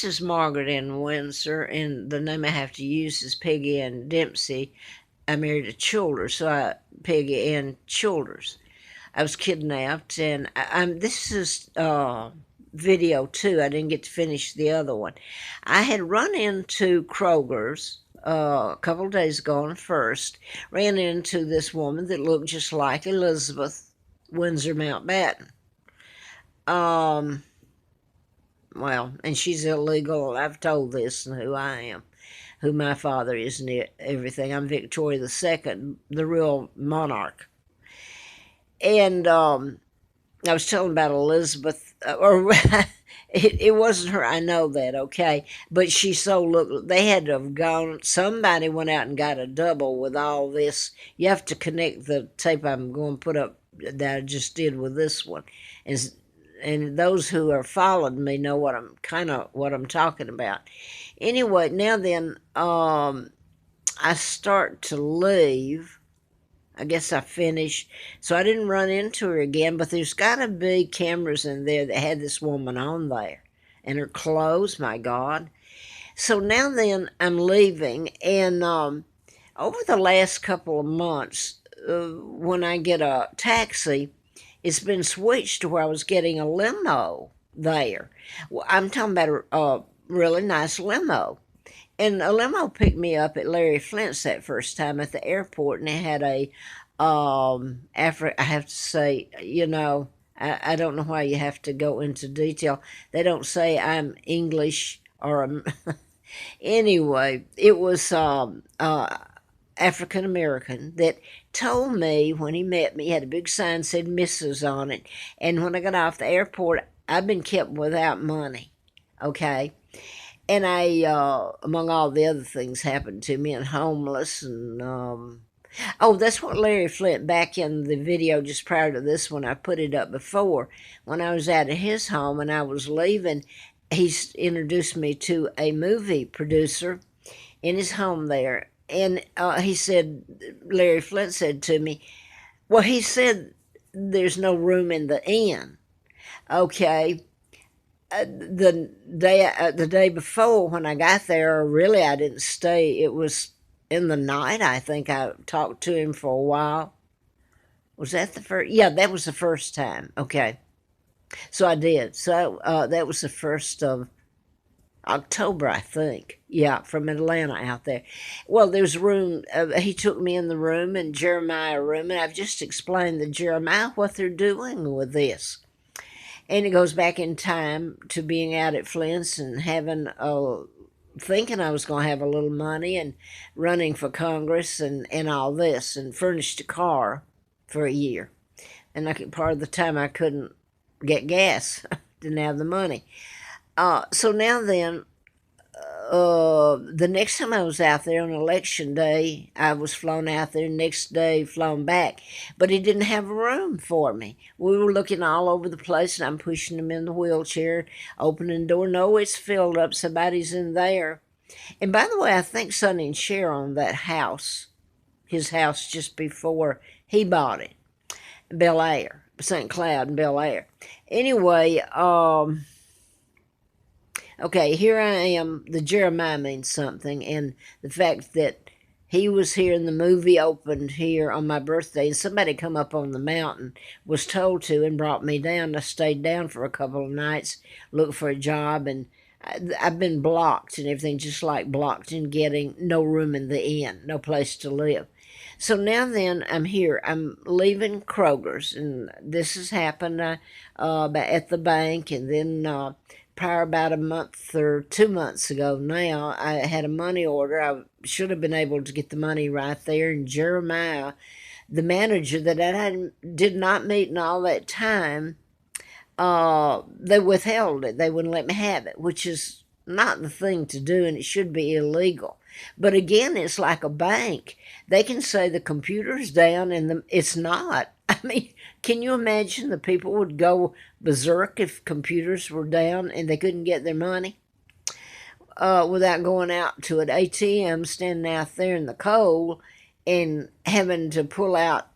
This is Margaret in Windsor, and the name I have to use is Peggy Ann Dempsey. I married a Childers, so Peggy Ann Childers. I was kidnapped, and this is video two. I didn't get to finish the other one. I had run into Kroger's a couple of days ago on first. Ran into this woman that looked just like Elizabeth Windsor Mountbatten. Um, well, and she's illegal. I've told this and who I am, who my father is, and everything. I'm Victoria II, the real monarch. And I was telling about Elizabeth, or it wasn't her. I know that, okay. But she so looked. They had to have gone. Somebody went out and got a double with all this. You have to connect the tape I'm going to put up that I just did with this one, and those who are following me know what I'm talking about. Anyway, now then, I start to leave. I guess I finished, so I didn't run into her again. But there's got to be cameras in there that had this woman on there, and her clothes. My God! So now then, I'm leaving, and over the last couple of months, when I get a taxi, it's been switched to where I was getting a limo there. Well, I'm talking about a really nice limo. And a limo picked me up at Larry Flint's that first time at the airport, and it had I have to say, I don't know why you have to go into detail. They don't say I'm English or anyway. It was African American that told me when he met me. He had a big sign said Mrs. on it, and when I got off the airport, I've been kept without money. Okay. And I, among all the other things, happened to me, and homeless, and oh, that's what Larry Flint, back in the video just prior to this one, I put it up before, when I was out at his home and I was leaving, he introduced me to a movie producer in his home there, and he said, Larry Flint said to me, well, he said there's no room in the inn, okay. The day before when I got there, really I didn't stay. It was in the night. I think I talked to him for a while. Was that the first? Yeah, that was the first time. Okay, so I did. So that was the 1st of October, I think. Yeah, from Atlanta out there. Well, there's room. He took me in the room, and Jeremiah room, and I've just explained to Jeremiah what they're doing with this. And it goes back in time to being out at Flint's and thinking I was going to have a little money and running for Congress and all this, and furnished a car for a year. And part of the time I couldn't get gas, didn't have the money. So now then, the next time I was out there on election day, I was flown out there, next day flown back. But he didn't have a room for me. We were looking all over the place, and I'm pushing him in the wheelchair, opening the door. No, it's filled up. Somebody's in there. And by the way, I think Sonny and Cher owned that house, his house just before he bought it, Bel Air, St. Cloud and Bel Air. Anyway, okay, here I am. The Jeremiah means something, and the fact that he was here and the movie opened here on my birthday, and somebody come up on the mountain, was told to, and brought me down. I stayed down for a couple of nights, looked for a job, and I've been blocked and everything, just like blocked in getting no room in the inn, no place to live. So now then, I'm here. I'm leaving Kroger's, and this has happened at the bank, and then prior about a month or 2 months ago now, I had a money order. I should have been able to get the money right there, and Jeremiah, the manager that I did not meet in all that time, they withheld it. They wouldn't let me have it, which is not the thing to do, and it should be illegal. But again, it's like a bank. They can say the computer's down, and it's not. I mean, can you imagine the people would go berserk if computers were down and they couldn't get their money without going out to an ATM, standing out there in the cold, and having to pull out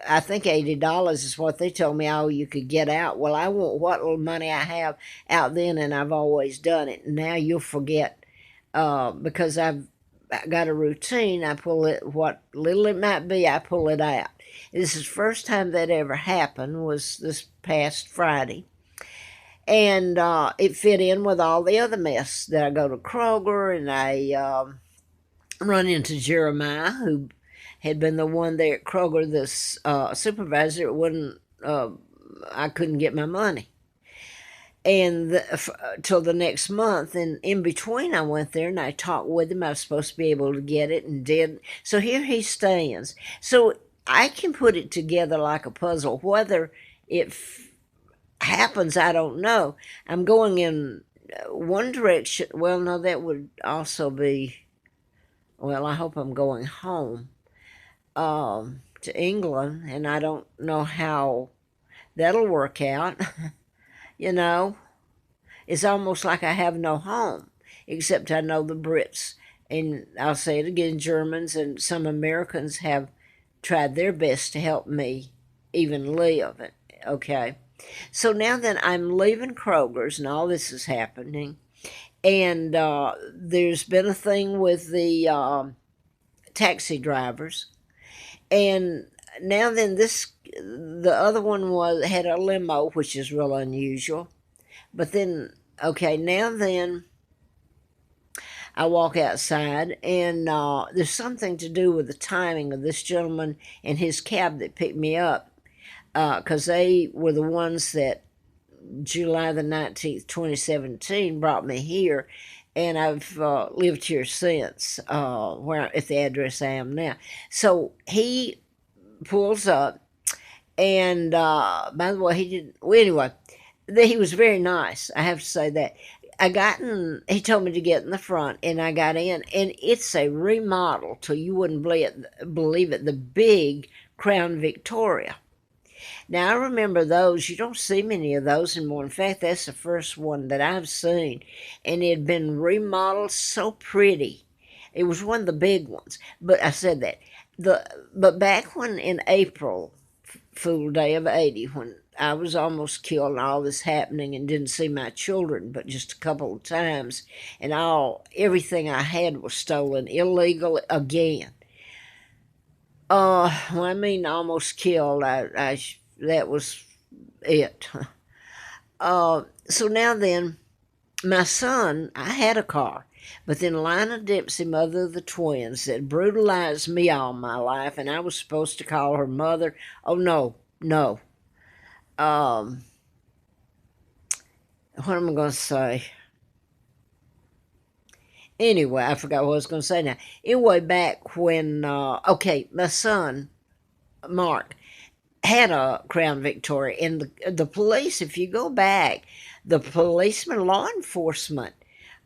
I think $80 is what they told me all you could get out. Well, I want what little money I have out then, and I've always done it. Now you'll forget because I got a routine. I pull it, what little it might be, I pull it out. This is the first time that ever happened, was this past Friday. And it fit in with all the other mess that I go to Kroger, and I run into Jeremiah, who had been the one there at Kroger, this supervisor. It wouldn't, I couldn't get my money. And till the next month, and in between I went there and I talked with him. I was supposed to be able to get it and did. So here he stands. So I can put it together like a puzzle. Whether it happens, I don't know. I'm going in one direction. Well, no, that would also be, well, I hope I'm going home to England, and I don't know how that'll work out. You know, it's almost like I have no home, except I know the Brits, and I'll say it again, Germans and some Americans have tried their best to help me even live. Okay. So now that I'm leaving Kroger's and all this is happening, and there's been a thing with the taxi drivers, and now then the other one had a limo, which is real unusual. But then, okay, now then, I walk outside, and there's something to do with the timing of this gentleman and his cab that picked me up, because they were the ones that July the 19th, 2017, brought me here, and I've lived here since, where at the address I am now. So he pulls up, and by the way, he didn't. Well, anyway, he was very nice. I have to say that. I got in. He told me to get in the front, and I got in, and it's a remodel till you wouldn't believe it. The big Crown Victoria. Now I remember those. You don't see many of those anymore. In fact, that's the first one that I've seen, and it had been remodeled so pretty. It was one of the big ones. But I said that. But back when in April, Fool Day of '80, when I was almost killed and all this happening and didn't see my children but just a couple of times, and everything I had was stolen illegal again. Well, I mean almost killed. That was it. So now then, my son, I had a car, but then Lina Dempsey, mother of the twins, that brutalized me all my life, and I was supposed to call her mother. Oh, no, no. What am I going to say? Anyway, I forgot what I was going to say now. Anyway, back when, my son, Mark, had a Crown Victoria, and the police, if you go back, the policemen, law enforcement,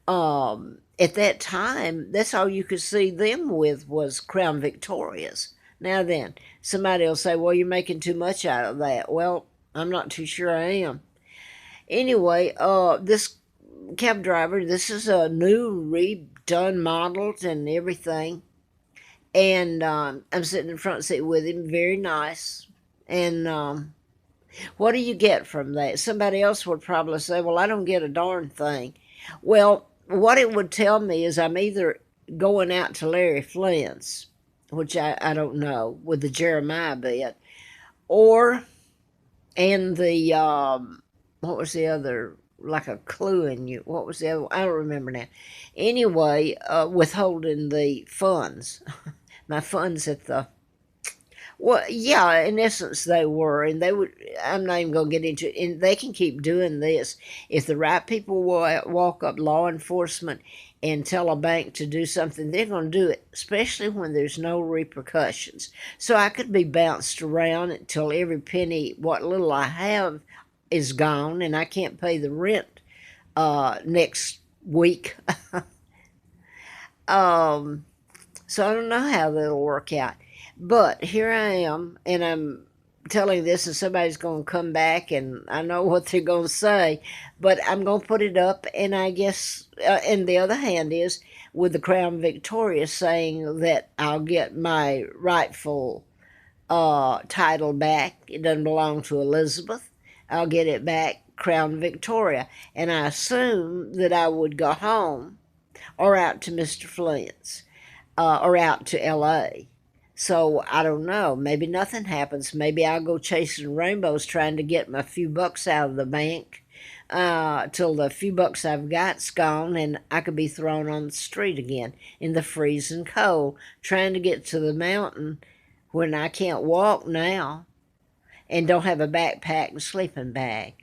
at that time, that's all you could see them with was Crown Victorias. Now then, somebody will say, well, you're making too much out of that. Well, I'm not too sure I am. Anyway, this cab driver, this is a new, redone models and everything. And I'm sitting in the front seat with him, very nice. And what do you get from that? Somebody else would probably say, well, I don't get a darn thing. Well, what it would tell me is I'm either going out to Larry Flynn's, which I don't know, with the Jeremiah bit, or, and the, what was the other, like a clue in you, what was the other, I don't remember now. Anyway, withholding the funds, my funds at the, well, yeah, in essence they were, and they would, I'm not even going to get into it, and they can keep doing this. If the right people walk up, law enforcement, and tell a bank to do something, they're going to do it, especially when there's no repercussions. So I could be bounced around until every penny, what little I have, is gone, and I can't pay the rent next week. So I don't know how that'll work out. But here I am, and I'm telling this, and somebody's going to come back, and I know what they're going to say, but I'm going to put it up, and I guess, and the other hand is, with the Crown Victoria saying that I'll get my rightful title back. It doesn't belong to Elizabeth. I'll get it back, Crown Victoria. And I assumed that I would go home or out to Mr. Flint's or out to L.A. So I don't know. Maybe nothing happens. Maybe I'll go chasing rainbows trying to get my few bucks out of the bank till the few bucks I've got's gone and I could be thrown on the street again in the freezing cold trying to get to the mountain when I can't walk now and don't have a backpack and sleeping bag.